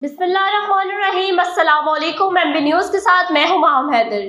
बिस्मिल्लाहिर्रहमानिर्रहीम। अस्सलाम वालेकुम। MB न्यूज़ के साथ मैं हूं माहम हैदर।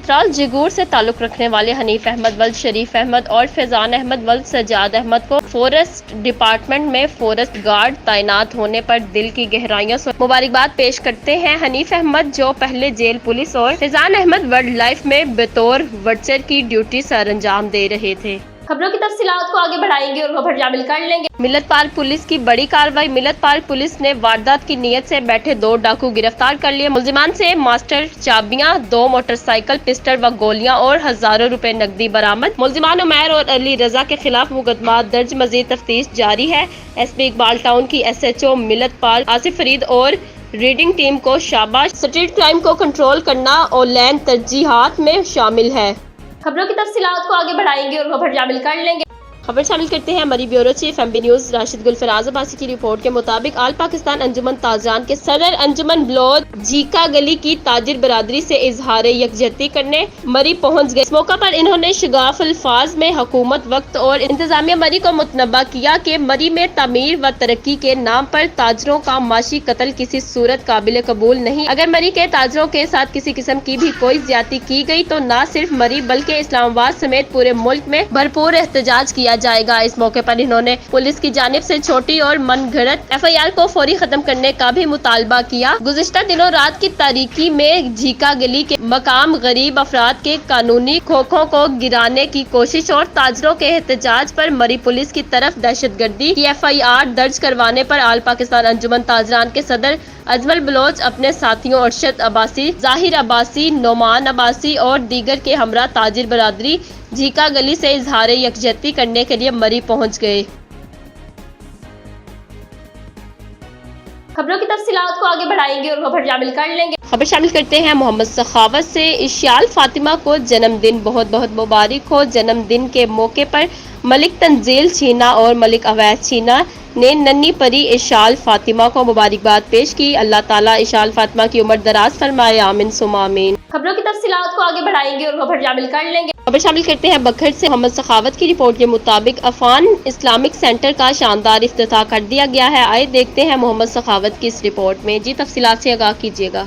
त्राल जिगूर से ताल्लुक़ रखने वाले हनीफ अहमद वल्द, शरीफ अहमद और फैज़ान अहमद वल्द सज्जाद अहमद को फॉरेस्ट डिपार्टमेंट में फॉरेस्ट गार्ड तैनात होने पर दिल की गहराइयों से मुबारकबाद पेश करते हैं। हनीफ अहमद जो पहले जेल पुलिस और फैज़ान अहमद वाइल्ड लाइफ में बतौर वर्चर की ड्यूटी सर अंजाम दे रहे थे। खबरों की तफसीलात को आगे बढ़ाएंगे और खबर शामिल कर लेंगे। मिलत पाल पुलिस की बड़ी कार्रवाई। मिलत पाल पुलिस ने वारदात की नीयत से बैठे 2 डाकू गिरफ्तार कर लिए। मुलजिमान से मास्टर चाबियां, 2 मोटरसाइकिल, पिस्टल व गोलियां और हजारों रुपए नकदी बरामद। मुलजिमान उमैर और अली रजा के खिलाफ मुकदमा दर्ज, मजीद तफ्तीश जारी है। SP इकबाल टाउन की SHO मिलत पाल आसिफ फरीद और रीडिंग टीम को शाबाश। स्ट्रीट क्राइम को कंट्रोल करना ऑनलाइन तरजीहात में शामिल है। खबरों की तफसीलात को आगे बढ़ाएंगे और खबर शामिल कर लेंगे। खबर शामिल करते हैं मरी bureau chief MB news Rashid गुल फराज अब्बासी की रिपोर्ट के मुताबिक आल पाकिस्तान अंजुमन ताजरान के सदर अंजुमन ब्लॉक झीका गली की ताजिर बरादरी से इजहार यकजहती करने मरी पहुंच गए। इस मौका पर इन्होंने शगाफ अल्फाज में हुकूमत वक्त और इंतजामिया मरी को मुतनब्बा किया कि मरी में तामीर व तरक्की के नाम पर ताजरों का माशी कत्ल किसी सूरत काबिल कबूल नहीं। अगर मरी के ताजरों के साथ किसी किस्म की भी कोई ज्यादती की गई तो न सिर्फ मरी बल्कि इस्लामाबाद समेत पूरे मुल्क में भरपूर एहतजाज किया जाएगा। इस मौके पर इन्होंने पुलिस की जानिब से छोटी और मनगढ़ंत FIR को फौरी खत्म करने का भी मुतालबा किया। गुज़िश्ता दिनों रात की तारीकी में झीका गली के मकाम गरीब अफराद के कानूनी खोखों को गिराने की कोशिश और ताजरों के एहतजाज पर मरी पुलिस की तरफ दहशतगर्दी की FIR दर्ज करवाने पर आल पाकिस्तान अंजुमन ताजरान के सदर अजमल बलोच अपने साथियों अरशद अब्बासी, जाहिर अब्बासी, नोमान अब्बासी और दीगर के हमरा ताजिर बरादरी झीका गली से इजहार यकजहती करने के लिए मरी पहुंच गए। खबरों की तफसीलात को आगे बढ़ाएंगे और खबर शामिल कर लेंगे। खबर शामिल करते हैं मोहम्मद सखावत से। इशाल फातिमा को जन्मदिन बहुत बहुत मुबारक हो। जन्मदिन के मौके पर मलिक तंजील छीना और मलिक अवैस छीना ने नन्ही परी इशाल फातिमा को मुबारकबाद पेश की। अल्लाह ताला इशाल फातिमा की उम्र दराज फरमाए, आमीन सुम्मा आमीन। खबरों की तफसीलात को आगे बढ़ाएंगे और खबर शामिल कर लेंगे। खबर शामिल करते हैं बखर से। मोहम्मद सखावत की रिपोर्ट के मुताबिक अफान इस्लामिक सेंटर का शानदार इफ्तिताह कर दिया गया है। आइए देखते हैं मोहम्मद सखावत की इस रिपोर्ट में। जी तफसीलात से आगाह कीजिएगा।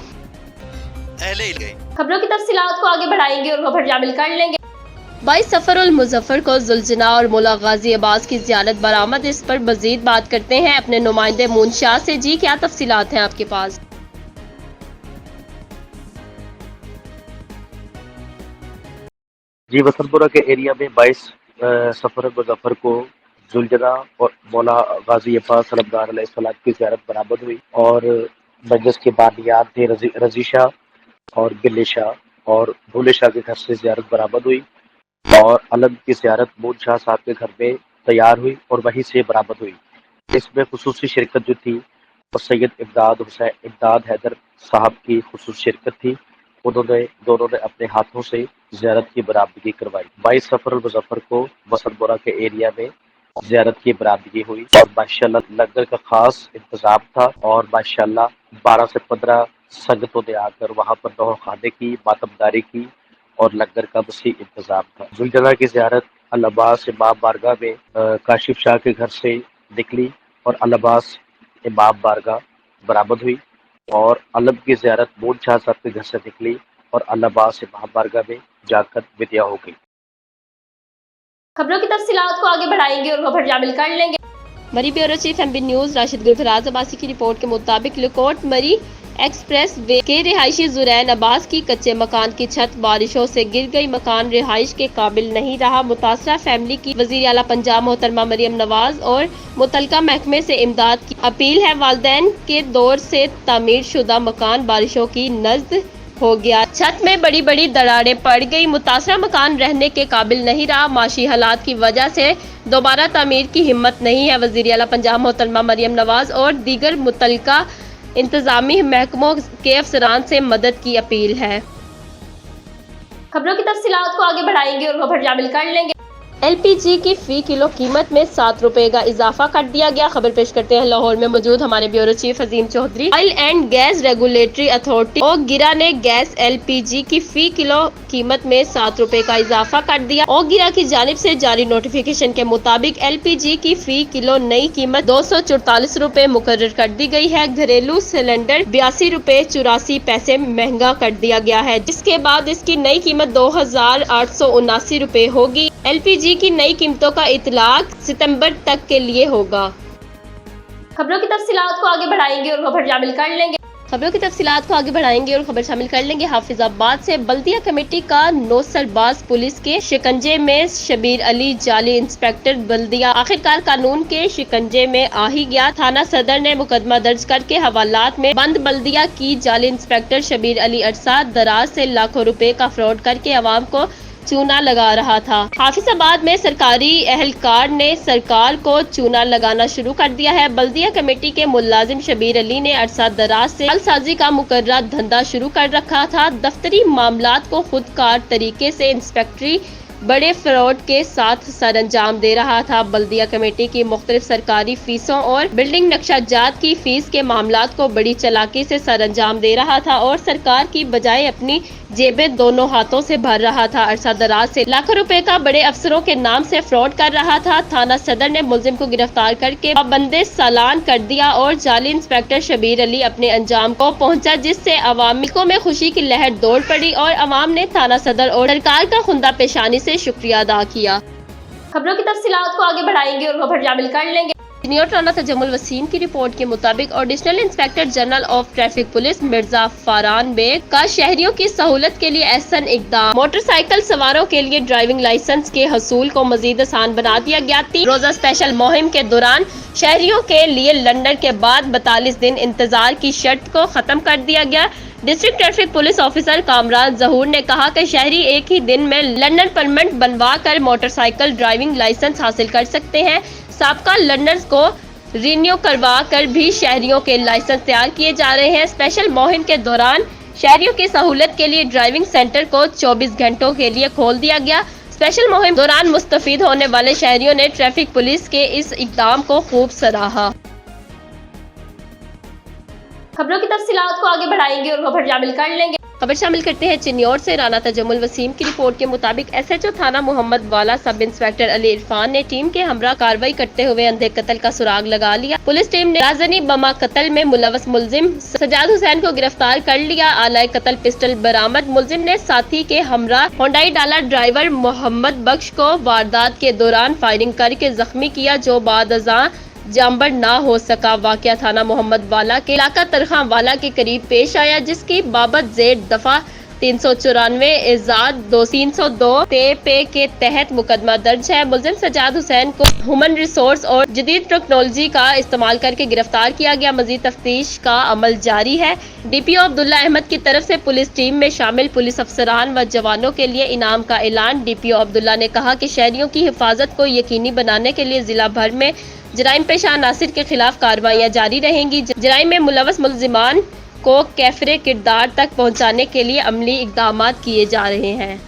खबरों की तफसीलात को आगे बढ़ाएंगे और खबर शामिल कर लेंगे। 22 सफर उल मुजफ्फर को जुल्जना और मुला गाजी अब्बास की ज़ियारत बरामद। इस पर मजीद बात करते हैं अपने नुमाइंदे मूनशाह से। जी क्या तफसीलात हैं आपके पास? जी वसंतपुरा के एरिया में 22 सफर मुजफ्फर को जुलजना और मौला गाजी अब्बास सलाम अलैहिस्सलाम की ज़ियारत बरामद हुई और मजलिस के बानियान थे रजी शाह और बिल्ले शाह और भूले शाह के घर से ज़ियारत बरामद हुई और अलम की ज़ियारत मून शाह साहब के घर में तैयार हुई और वहीं से बरामद हुई। इसमें खुसूसी शिरकत जो थी वो सैयद इमदाद हैदर साहब की खुसूसी शिरकत थी। दोनों ने अपने हाथों से ज़ियारत की बरामदगी करवाई। 22 सफर मुजफ्फर को वसंतपुरा के एरिया में ज़ियारत की बरामदगी हुई और माशाल्लाह लंगर का खास इंतजाम था और माशाल्लाह 12 से 15 संगतों ने आकर वहाँ पर नौह खाने की, मातमदारी की और लंगर का वसी इंतजाम था। जुलजना की ज़ियारत अल-अब्बास इमाम बारगाह में काशिफ शाह के घर से निकली और अल-अब्बास इमाम बारगाह बरामद हुई और अलम की ज़ियारत मून शाह साहब के घर से निकली और अल-अब्बास इमाम बारगाह में जाकर विदिया हो गई। खबरों की तफसीलात को आगे बढ़ाएंगे और खबर शामिल कर लेंगे। मरी bureau chief MB news Rashid गुल फराज अब्बासी की रिपोर्ट के मुताबिक लकोट मरी एक्सप्रेस वे के रिहायशी जुरैन अब्बास की कच्चे मकान की छत बारिशों से गिर गई। मकान रिहाइश के काबिल नहीं रहा। मुतासरा फैमिली की वज़ीर आला पंजाब मोहतरमा मरियम नवाज और मुतलका महकमे से इमदाद की अपील है। वालिदैन के दौर से तामीर शुदा मकान बारिशों की नज़द हो गया। छत में बड़ी बड़ी दरारें पड़ गई। मुतासरा मकान रहने के काबिल नहीं रहा। माशी हालात की वजह से दोबारा तामीर की हिम्मत नहीं है। वज़ीर आला पंजाब मोहतरमा मरियम नवाज और दीगर मुतलका इंतजामी महकमों के अफसरान से मदद की अपील है। खबरों की तफसीलात को आगे बढ़ाएंगे और खबर शामिल कर लेंगे। LPG की फी किलो कीमत में 7 रुपए का इजाफा कर दिया गया। खबर पेश करते हैं लाहौर में मौजूद हमारे bureau chief Azeem Chaudhry. Oil and gas regulatory authority OGRA ने गैस LPG की फी किलो कीमत में 7 रुपए का इजाफा कर दिया। ओगिरा की जानिब से जारी नोटिफिकेशन के मुताबिक LPG की फी किलो नई कीमत 244 रुपए मुकर्रर कर दी गई है। घरेलू सिलेंडर 82 रुपए 84 पैसे महंगा कर दिया गया है, जिसके बाद इसकी नई कीमत 2879 रुपए होगी। LPG की नई कीमतों का इतलाक सितंबर तक के लिए होगा। खबरों की तफसीलात को आगे बढ़ाएंगे और खबर शामिल कर लेंगे हाफिजाबाद से बल्दिया कमेटी का नौसरबाज पुलिस के शिकंजे में शबीर अली जाली इंस्पेक्टर बल्दिया आखिरकार कानून के शिकंजे में आ ही गया। थाना सदर ने मुकदमा दर्ज करके हवालात में बंद बल्दिया की जाली इंस्पेक्टर शबीर अली अरसा दराज से लाखों रुपए का फ्रॉड करके अवाम को चूना लगा रहा था। हाफिजाबाद में सरकारी एहलकार ने सरकार को चूना लगाना शुरू कर दिया है। बल्दिया कमेटी के मुलाजिम शबीर अली ने अरसा दराज से जालसाजी का मुकर्रर धंधा शुरू कर रखा था। दफ्तरी मामलात को खुदकार तरीके से इंस्पेक्टरी बड़े फ्रॉड के साथ सरअंजाम दे रहा था। बल्दिया कमेटी की मुख्तलिफ सरकारी फीसों और बिल्डिंग नक्शाजात की फीस के मामलात को बड़ी चालाकी से सरअंजाम दे रहा था और सरकार की बजाय अपनी जेबें दोनों हाथों से भर रहा था। अरसा दराज से लाखों रुपए का बड़े अफसरों के नाम से फ्रॉड कर रहा था। थाना सदर ने मुलजिम को गिरफ्तार करके पाबंदे सालान कर दिया और जाली इंस्पेक्टर शबीर अली अपने अंजाम को पहुंचा, जिससे अवामिकों में खुशी की लहर दौड़ पड़ी और अवाम ने थाना सदर और सरकार का खुंदा पेशानी से शुक्रिया अदा किया। खबरों की तफसीलात को आगे बढ़ाएंगे और खबर शामिल कर लेंगे। सीनियर राना तजम्मुल वसीम की रिपोर्ट के मुताबिक additional inspector general of traffic police Mirza Faran Baig का शहरियों की सहूलत के लिए एहसन इकदाम। मोटरसाइकिल सवारों के लिए ड्राइविंग लाइसेंस के हसूल को मजीद आसान बना दिया गया। 3 रोजा स्पेशल मुहिम के दौरान शहरियों के लिए लंदन के बाद 42 दिन इंतजार की शर्त को खत्म कर दिया गया। District traffic police officer Kamran Zahoor ने कहा कि शहरी एक ही दिन में लंदन परमिट बनवा कर मोटरसाइकिल ड्राइविंग लाइसेंस हासिल कर सकते हैं। साबका लर्नर्स को रिन्यू करवा कर भी शहरियों के लाइसेंस तैयार किए जा रहे हैं। स्पेशल मुहिम के दौरान शहरियों की सहूलत के लिए ड्राइविंग सेंटर को 24 घंटों के लिए खोल दिया गया। स्पेशल मुहिम दौरान मुस्तफीद होने वाले शहरियों ने ट्रैफिक पुलिस के इस इक़दाम को खूब सराहा। खबरों की तफसीलात को आगे बढ़ाएंगे और खबर शामिल कर लेंगे। खबर शामिल करते हैं चिन्नौर से। राना तजम्मुल वसीम की रिपोर्ट के मुताबिक SHO थाना मोहम्मद वाला सब इंस्पेक्टर अली इरफान ने टीम के हमरा कार्रवाई करते हुए अंधे कत्ल का सुराग लगा लिया। पुलिस टीम ने राजनी बमा कत्ल में मुलव्वस मुलजिम सजाद हुसैन को गिरफ्तार कर लिया। आलाए कत्ल पिस्टल बरामद। मुलजिम ने साथी के हमरा होंडाई डाला ड्राइवर मोहम्मद बख्श को वारदात के दौरान फायरिंग करके जख्मी किया, जो बाद अज़ां जामबर ना हो सका। वाकया थाना मोहम्मद वाला के इलाका तरखा वाला के करीब पेश आया, जिसकी बाबत जेड दफा 394 इजाद 302 पे के तहत मुकदमा दर्ज है। मुलजिम सजाद हुसैन को ह्यूमन रिसोर्स और जदीद टेक्नोलॉजी का इस्तेमाल करके गिरफ्तार किया गया। मजीद तफ्तीश का अमल जारी है। DPO अब्दुल्ला अहमद की तरफ से पुलिस टीम में शामिल पुलिस अफसरान व जवानों के लिए इनाम का ऐलान। DPO अब्दुल्ला ने कहा कि शहरियों की हिफाजत को यकीनी बनाने के लिए जिला भर में जराइम पेशा अनासिर के खिलाफ कार्रवाइयां जारी रहेंगी। जराइम में मुलव्वस मुलजिमान को कैफरे किरदार तक पहुंचाने के लिए अमली इक़दामात किए जा रहे हैं।